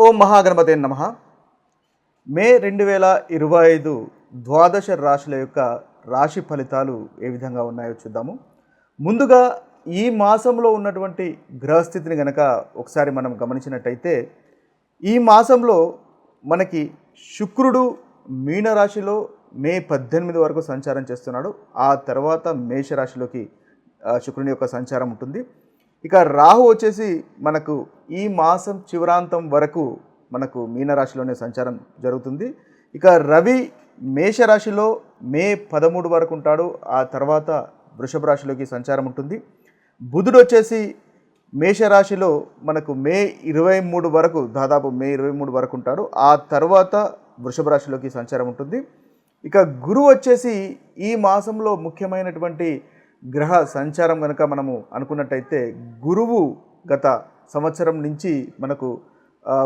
ఓం మహాగణపతే నమః. మే 2025 ద్వాదశ రాశుల యొక్క రాశి ఫలితాలు ఏ విధంగా ఉన్నాయో చూద్దాము. ముందుగా ఈ మాసంలో ఉన్నటువంటి గ్రహస్థితిని గనక ఒకసారి మనం గమనించినట్టయితే, ఈ మాసంలో మనకి శుక్రుడు మీనరాశిలో మే 18 వరకు సంచారం చేస్తున్నాడు. ఆ తర్వాత మేషరాశిలోకి శుక్రుని యొక్క సంచారం ఉంటుంది. ఇక రాహు వచ్చేసి మనకు ఈ మాసం చివరాంతం వరకు మనకు మీనరాశిలోనే సంచారం జరుగుతుంది. ఇక రవి మేషరాశిలో మే 13 వరకు ఉంటాడు. ఆ తర్వాత వృషభ రాశిలోకి సంచారం ఉంటుంది. బుధుడు వచ్చేసి మేషరాశిలో మనకు మే 23 వరకు, దాదాపు మే 23 వరకు ఉంటాడు. ఆ తర్వాత వృషభ రాశిలోకి సంచారం ఉంటుంది. ఇక గురువు వచ్చేసి ఈ మాసంలో ముఖ్యమైనటువంటి గ్రహ సంచారం కనుక మనము అనుకున్నట్టయితే, గురువు గత సంవత్సరం నుంచి మనకు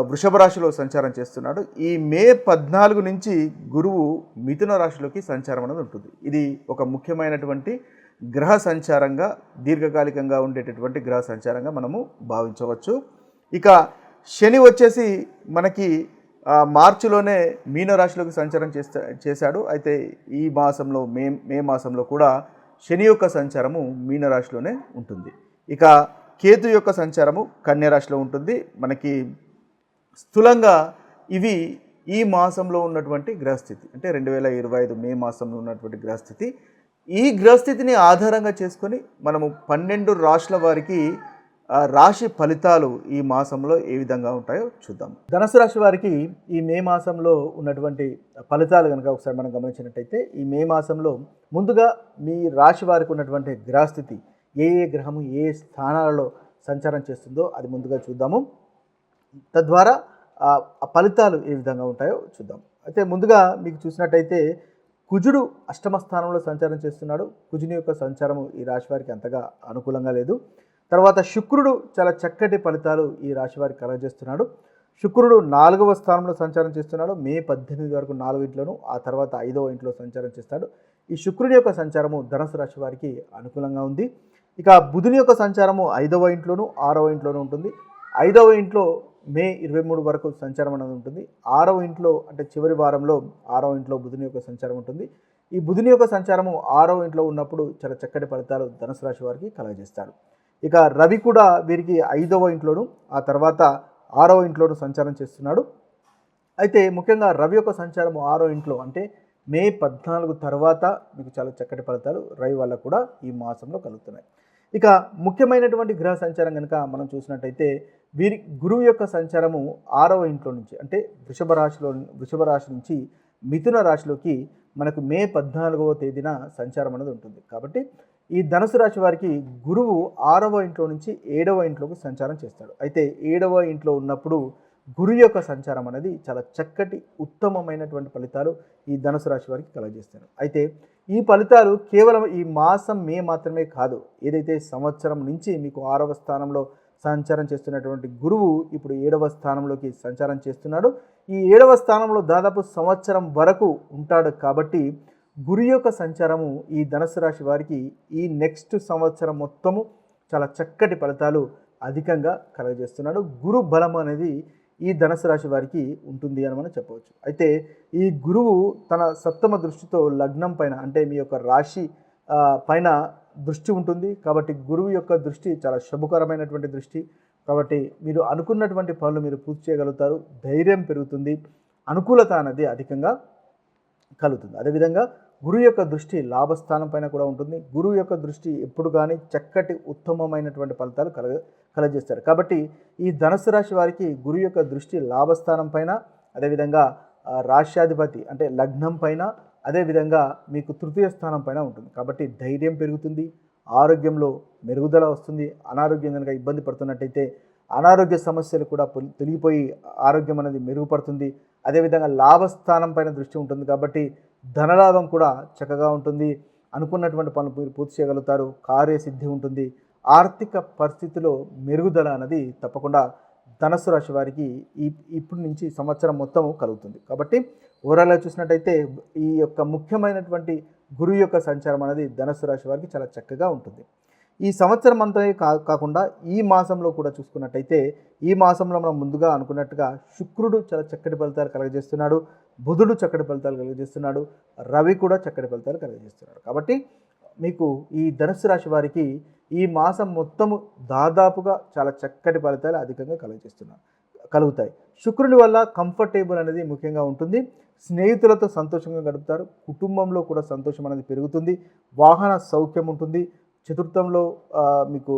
వృషభ రాశిలో సంచారం చేస్తున్నాడు. ఈ మే 14 నుంచి గురువు మిథున రాశిలోకి సంచారం అనేది ఉంటుంది. ఇది ఒక ముఖ్యమైనటువంటి గ్రహ సంచారంగా, దీర్ఘకాలికంగా ఉండేటటువంటి గ్రహ సంచారంగా మనము భావించవచ్చు. ఇక శని వచ్చేసి మనకి మార్చిలోనే మీనరాశిలోకి సంచారం చేశాడు. అయితే ఈ మాసంలో మే మాసంలో కూడా శని యొక్క సంచారము మీనరాశిలోనే ఉంటుంది. ఇక కేతు యొక్క సంచారము కన్యరాశిలో ఉంటుంది. మనకి స్థూలంగా ఇవి ఈ మాసంలో ఉన్నటువంటి గ్రహస్థితి, అంటే 2025 మే మాసంలో ఉన్నటువంటి గ్రహస్థితి. ఈ గ్రహస్థితిని ఆధారంగా చేసుకొని మనము 12 రాశుల వారికి రాశి ఫలితాలు ఈ మాసంలో ఏ విధంగా ఉంటాయో చూద్దాం. ధనుసు రాశి వారికి ఈ మే మాసంలో ఉన్నటువంటి ఫలితాలు కనుక ఒకసారి మనం గమనించినట్టయితే, ఈ మే మాసంలో ముందుగా మీ రాశి వారికి ఉన్నటువంటి గ్రహస్థితి, ఏ గ్రహము ఏ స్థానాలలో సంచారం చేస్తుందో అది ముందుగా చూద్దాము. తద్వారా ఆ ఫలితాలు ఏ విధంగా ఉంటాయో చూద్దాం. అయితే ముందుగా మీకు చూసినట్టయితే, కుజుడు అష్టమ స్థానంలో సంచారం చేస్తున్నాడు. కుజుని యొక్క సంచారము ఈ రాశి వారికి అంతగా అనుకూలంగా లేదు. తర్వాత శుక్రుడు చాలా చక్కటి ఫలితాలు ఈ రాశి వారికి కలగజేస్తున్నాడు. శుక్రుడు 4వ స్థానంలో సంచారం చేస్తున్నాడు. మే 18 వరకు 4వ ఇంట్లోను, ఆ తర్వాత 5వ ఇంట్లో సంచారం చేస్తాడు. ఈ శుక్రుడి యొక్క సంచారము ధనుసు రాశి వారికి అనుకూలంగా ఉంది. ఇక బుధుని యొక్క సంచారము 5వ ఇంట్లోను 6వ ఇంట్లోనూ ఉంటుంది. 5వ ఇంట్లో మే 23 వరకు సంచారం అనేది ఉంటుంది. 6వ ఇంట్లో, అంటే చివరి వారంలో 6వ ఇంట్లో బుధుని యొక్క సంచారం ఉంటుంది. ఈ బుధుని యొక్క సంచారము 6వ ఇంట్లో ఉన్నప్పుడు చాలా చక్కటి ఫలితాలు ధనుసు రాశి వారికి కలగజేస్తాడు. ఇక రవి కూడా వీరికి 5వ ఇంట్లోను, ఆ తర్వాత 6వ ఇంట్లోనూ సంచారం చేస్తున్నాడు. అయితే ముఖ్యంగా రవి యొక్క సంచారం 6వ ఇంట్లో, అంటే మే 14 తర్వాత మీకు చాలా చక్కటి ఫలితాలు రవి వల్ల కూడా ఈ మాసంలో కలుగుతున్నాయి. ఇక ముఖ్యమైనటువంటి గ్రహ సంచారం కనుక మనం చూసినట్టయితే, వీరి గురువు యొక్క సంచారము 6వ ఇంట్లో నుంచి, అంటే వృషభ రాశి నుంచి మిథున రాశిలోకి మనకు మే 14వ తేదీన సంచారం అనేది ఉంటుంది. కాబట్టి ఈ ధనుసు రాశి వారికి గురువు 6వ ఇంట్లో నుంచి 7వ ఇంట్లోకి సంచారం చేస్తాడు. అయితే 7వ ఇంట్లో ఉన్నప్పుడు గురువు యొక్క సంచారం అనేది చాలా చక్కటి ఉత్తమమైనటువంటి ఫలితాలు ఈ ధనుసు రాశి వారికి కలగజేస్తాడు. అయితే ఈ ఫలితాలు కేవలం ఈ మాసం మే మాత్రమే కాదు, ఏదైతే సంవత్సరం నుంచి మీకు 6వ స్థానంలో సంచారం చేస్తున్నటువంటి గురువు ఇప్పుడు 7వ స్థానంలోకి సంచారం చేస్తున్నాడు. ఈ 7వ స్థానంలో దాదాపు సంవత్సరం వరకు ఉంటాడు. కాబట్టి గురు యొక్క సంచారము ఈ ధనుసు రాశి వారికి ఈ నెక్స్ట్ సంవత్సరం మొత్తము చాలా చక్కటి ఫలితాలు అధికంగా కలగజేస్తున్నాడు. గురు బలం అనేది ఈ ధనుసు రాశి వారికి ఉంటుంది అని మనం చెప్పవచ్చు. అయితే ఈ గురువు తన సప్తమ దృష్టితో లగ్నం పైన, అంటే మీ యొక్క రాశి పైన దృష్టి ఉంటుంది. కాబట్టి గురువు యొక్క దృష్టి చాలా శుభకరమైనటువంటి దృష్టి. కాబట్టి మీరు అనుకున్నటువంటి పనులు మీరు పూర్తి చేయగలుగుతారు. ధైర్యం పెరుగుతుంది. అనుకూలత అనేది అధికంగా కలుగుతుంది. అదేవిధంగా గురువు యొక్క దృష్టి లాభస్థానం పైన కూడా ఉంటుంది. గురువు యొక్క దృష్టి ఎప్పుడు కానీ చక్కటి ఉత్తమమైనటువంటి ఫలితాలు కలగజేస్తారు. కాబట్టి ఈ ధనుసు రాశి వారికి గురువు యొక్క దృష్టి లాభస్థానం పైన, అదేవిధంగా రాశ్యాధిపతి అంటే లగ్నం పైన, అదేవిధంగా మీకు తృతీయ స్థానం పైన ఉంటుంది. కాబట్టి ధైర్యం పెరుగుతుంది, ఆరోగ్యంలో మెరుగుదల వస్తుంది. అనారోగ్యం కనుక ఇబ్బంది పడుతున్నట్టయితే అనారోగ్య సమస్యలు కూడా తొలగిపోయి ఆరోగ్యం అనేది మెరుగుపడుతుంది. అదేవిధంగా లాభస్థానం పైన దృష్టి ఉంటుంది. కాబట్టి ధనలాభం కూడా చక్కగా ఉంటుంది. అనుకున్నటువంటి పనులు మీరు పూర్తి చేయగలుగుతారు. కార్యసిద్ధి ఉంటుంది. ఆర్థిక పరిస్థితిలో మెరుగుదల అనేది తప్పకుండా ధనుసు రాశి వారికి ఇప్పటి నుంచి సంవత్సరం మొత్తం కలుగుతుంది. కాబట్టి ఓవరాల్గా చూసినట్టయితే ఈ యొక్క ముఖ్యమైనటువంటి గురువు యొక్క సంచారం అనేది ధనుసు రాశి వారికి చాలా చక్కగా ఉంటుంది. ఈ సంవత్సరం అంతా కాకుండా ఈ మాసంలో కూడా చూసుకున్నట్టయితే ఈ మాసంలో మనం ముందుగా అనుకున్నట్టుగా శుక్రుడు చాలా చక్కటి ఫలితాలు కలుగజేస్తున్నాడు, బుధుడు చక్కటి ఫలితాలు కలుగజేస్తున్నాడు, రవి కూడా చక్కటి ఫలితాలు కలుగజేస్తున్నాడు. కాబట్టి మీకు ఈ ధనుస్సు రాశి వారికి ఈ మాసం మొత్తము దాదాపుగా చాలా చక్కటి ఫలితాలు అధికంగా కలుగుతాయి. శుక్రుని వల్ల కంఫర్టబుల్ అనేది ముఖ్యంగా ఉంటుంది. స్నేహితులతో సంతోషంగా గడుపుతారు, కుటుంబంలో కూడా సంతోషం అనేది పెరుగుతుంది, వాహన సౌఖ్యం ఉంటుంది. చతుర్థంలో మీకు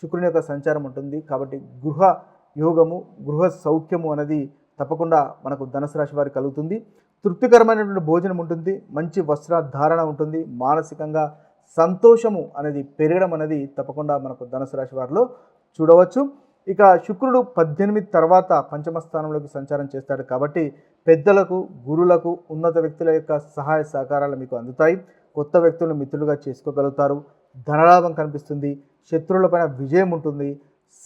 శుక్రుని యొక్క సంచారం ఉంటుంది. కాబట్టి గృహ యోగము, గృహ సౌఖ్యము అనేది తప్పకుండా మనకు ధనుసు రాశి వారికి కలుగుతుంది. తృప్తికరమైనటువంటి భోజనం ఉంటుంది, మంచి వస్త్రధారణ ఉంటుంది, మానసికంగా సంతోషము అనేది పెరగడం అనేది తప్పకుండా మనకు ధనుసు రాశి వారిలో చూడవచ్చు. ఇక శుక్రుడు 18 తర్వాత పంచమ స్థానంలోకి సంచారం చేస్తాడు. కాబట్టి పెద్దలకు, గురులకు, ఉన్నత వ్యక్తుల యొక్క సహాయ సహకారాలు మీకు అందుతాయి. కొత్త వ్యక్తులను మిత్రులుగా చేసుకోగలుగుతారు. ధనలాభం కనిపిస్తుంది, శత్రువులపైన విజయం ఉంటుంది.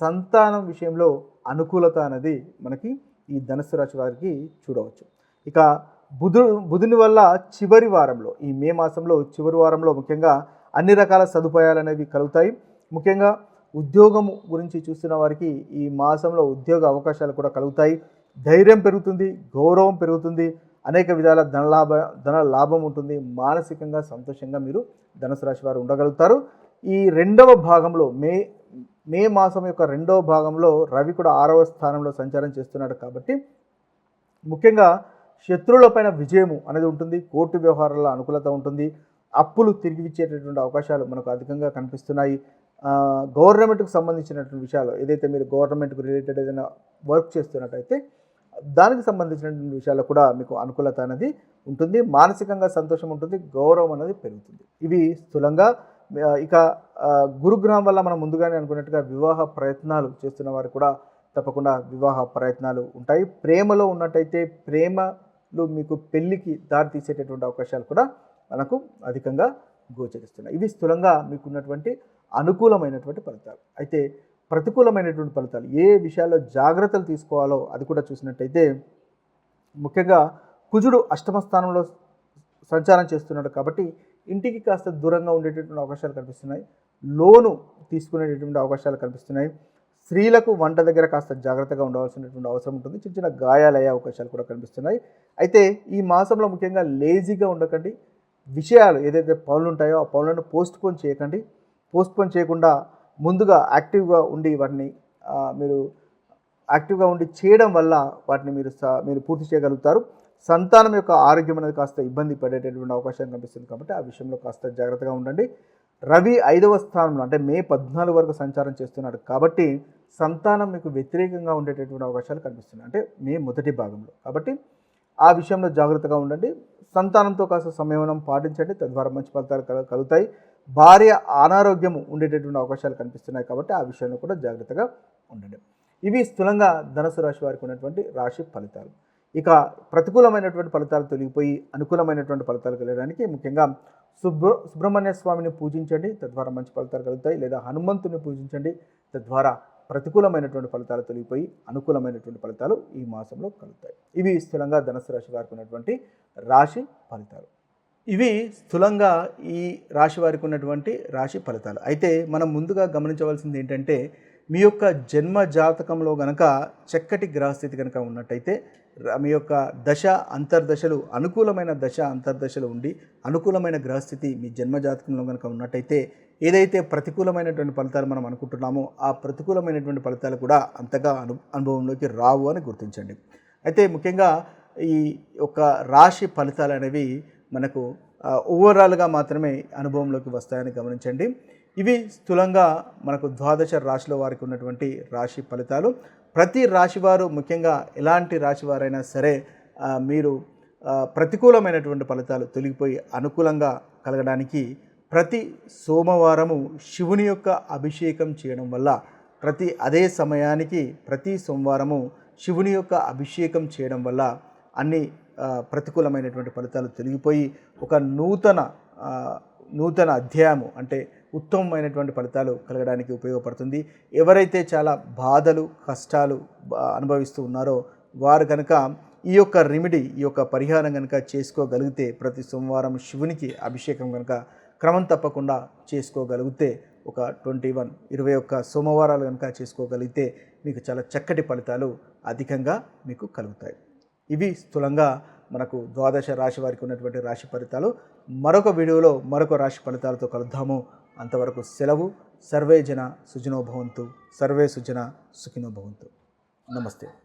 సంతానం విషయంలో అనుకూలత అనేది మనకి ఈ ధనుస్సు రాశి వారికి చూడవచ్చు. ఇక బుధుని వల్ల చివరి వారంలో, ఈ మే మాసంలో చివరి వారంలో ముఖ్యంగా అన్ని రకాల సదుపాయాలు అనేవి కలుగుతాయి. ముఖ్యంగా ఉద్యోగము గురించి చూస్తున్న వారికి ఈ మాసంలో ఉద్యోగ అవకాశాలు కూడా కలుగుతాయి. ధైర్యం పెరుగుతుంది, గౌరవం పెరుగుతుంది, అనేక విధాల ధన లాభం ఉంటుంది. మానసికంగా సంతోషంగా మీరు ధనుసు రాశి వారు ఉండగలుగుతారు. ఈ రెండవ భాగంలో మే మాసం యొక్క రెండవ భాగంలో రవి కూడా 6వ స్థానంలో సంచారం చేస్తున్నాడు. కాబట్టి ముఖ్యంగా శత్రువులపైన విజయము అనేది ఉంటుంది, కోర్టు వ్యవహారాల్లో అనుకూలత ఉంటుంది, అప్పులు తిరిగి ఇచ్చేటటువంటి అవకాశాలు మనకు అధికంగా కనిపిస్తున్నాయి. గవర్నమెంట్కి సంబంధించినటువంటి విషయాలు ఏదైతే మీరు గవర్నమెంట్కి రిలేటెడ్ ఏదైనా వర్క్ చేస్తున్నట్టయితే దానికి సంబంధించినటువంటి విషయాల్లో కూడా మీకు అనుకూలత అనేది ఉంటుంది, మానసికంగా సంతోషం ఉంటుంది, గౌరవం అనేది పెరుగుతుంది. ఇవి స్థూలంగా. ఇక గురుగ్రహం వల్ల మనం ముందుగానే అనుకున్నట్టుగా వివాహ ప్రయత్నాలు చేస్తున్న వారు కూడా తప్పకుండా వివాహ ప్రయత్నాలు ఉంటాయి. ప్రేమలో ఉన్నట్టయితే ప్రేమలు మీకు పెళ్లికి దారి తీసేటటువంటి అవకాశాలు కూడా మనకు అధికంగా గోచరిస్తున్నాయి. ఇవి స్థూలంగా మీకున్నటువంటి అనుకూలమైనటువంటి ఫలితాలు. అయితే ప్రతికూలమైనటువంటి ఫలితాలు, ఏ విషయాల్లో జాగ్రత్తలు తీసుకోవాలో అది కూడా చూసినట్టయితే ముఖ్యంగా కుజుడు 8వ స్థానంలో సంచారం చేస్తున్నాడు. కాబట్టి ఇంటికి కాస్త దూరంగా ఉండేటటువంటి అవకాశాలు కనిపిస్తున్నాయి, లోను తీసుకునేటటువంటి అవకాశాలు కనిపిస్తున్నాయి. స్త్రీలకు వంట దగ్గర కాస్త జాగ్రత్తగా ఉండవలసినటువంటి అవసరం ఉంటుంది, చిన్న చిన్న గాయాలయ్యే అవకాశాలు కూడా కనిపిస్తున్నాయి. అయితే ఈ మాసంలో ముఖ్యంగా లేజీగా ఉండకండి. విషయాలు ఏదైతే పనులు ఉంటాయో ఆ పనులను పోస్ట్పోన్ చేయకుండా ముందుగా యాక్టివ్గా ఉండి వాటిని మీరు యాక్టివ్గా ఉండి చేయడం వల్ల వాటిని మీరు పూర్తి చేయగలుగుతారు. సంతానం యొక్క ఆరోగ్యం అనేది కాస్త ఇబ్బంది పడేటటువంటి అవకాశం కనిపిస్తుంది. కాబట్టి ఆ విషయంలో కాస్త జాగ్రత్తగా ఉండండి. రవి 5వ స్థానంలో అంటే మే 14 వరకు సంచారం చేస్తున్నాడు. కాబట్టి సంతానం మీకు వ్యతిరేకంగా ఉండేటటువంటి అవకాశాలు కనిపిస్తున్నాయి, అంటే మే మొదటి భాగంలో. కాబట్టి ఆ విషయంలో జాగ్రత్తగా ఉండండి. సంతానంతో కాస్త సంయమనం పాటించండి, తద్వారా మంచి ఫలితాలు కలుగుతాయి. భార్య అనారోగ్యము ఉండేటటువంటి అవకాశాలు కనిపిస్తున్నాయి. కాబట్టి ఆ విషయంలో కూడా జాగ్రత్తగా ఉండండి. ఇవి స్థూలంగా ధనుసు రాశి వారికి ఉన్నటువంటి రాశి ఫలితాలు. ఇక ప్రతికూలమైనటువంటి ఫలితాలు తొలగిపోయి అనుకూలమైనటువంటి ఫలితాలు కలగడానికి ముఖ్యంగా సుబ్రహ్మణ్య స్వామిని పూజించండి, తద్వారా మంచి ఫలితాలు కలుగుతాయి. లేదా హనుమంతుని పూజించండి, తద్వారా ప్రతికూలమైనటువంటి ఫలితాలు తొలగిపోయి అనుకూలమైనటువంటి ఫలితాలు ఈ మాసంలో కలుగుతాయి. ఇవి స్థూలంగా ధనుసు రాశి వారికి ఉన్నటువంటి రాశి ఫలితాలు. ఇవి స్థూలంగా ఈ రాశి వారికి ఉన్నటువంటి రాశి ఫలితాలు. అయితే మనం ముందుగా గమనించవలసింది ఏంటంటే, మీ యొక్క జన్మ జాతకంలో గనక చక్కటి గ్రహస్థితి కనుక ఉన్నట్టయితే మీ యొక్క దశ అంతర్దశలు అనుకూలమైన దశ అంతర్దశలు ఉండి అనుకూలమైన గ్రహస్థితి మీ జన్మ జాతకంలో కనుక ఉన్నట్టయితే ఏదైతే ప్రతికూలమైనటువంటి ఫలితాలు మనం అనుకుంటున్నామో ఆ ప్రతికూలమైనటువంటి ఫలితాలు కూడా అంతగా అనుభవంలోకి రావు అని గుర్తించండి. అయితే ముఖ్యంగా ఈ యొక్క రాశి ఫలితాలు అనేవి మనకు ఓవరాల్గా మాత్రమే అనుభవంలోకి వస్తాయని గమనించండి. ఇవి స్థూలంగా మనకు ద్వాదశ రాశిలో వారికి ఉన్నటువంటి రాశి ఫలితాలు. ప్రతి రాశివారు ముఖ్యంగా ఎలాంటి రాశివారైనా సరే మీరు ప్రతికూలమైనటువంటి ఫలితాలు తొలగిపోయి అనుకూలంగా కలగడానికి ప్రతి సోమవారము శివుని యొక్క అభిషేకం చేయడం వల్ల అదే సమయానికి ప్రతి సోమవారము శివుని యొక్క అభిషేకం చేయడం వల్ల అన్ని ప్రతికూలమైనటువంటి ఫలితాలు తొలగిపోయి ఒక నూతన అధ్యాయము అంటే ఉత్తమమైనటువంటి ఫలితాలు కలగడానికి ఉపయోగపడుతుంది. ఎవరైతే చాలా బాధలు కష్టాలు అనుభవిస్తూ ఉన్నారో వారు కనుక ఈ యొక్క రెమెడీ ఈ యొక్క పరిహారం కనుక చేసుకోగలిగితే ప్రతి సోమవారం శివునికి అభిషేకం కనుక క్రమం తప్పకుండా చేసుకోగలిగితే ఒక 21 సోమవారాలు కనుక చేసుకోగలిగితే మీకు చాలా చక్కటి ఫలితాలు అధికంగా మీకు కలుగుతాయి. ఇవి స్థూలంగా మనకు ద్వాదశ రాశి వారికి ఉన్నటువంటి రాశి ఫలితాలు. మరొక వీడియోలో మరొక రాశి ఫలితాలతో కలుద్దాము. అంతవరకు సెలవు. సర్వే జన సుఖినో భవంతు. సర్వే సుజన సుఖినో భవంతు. నమస్తే.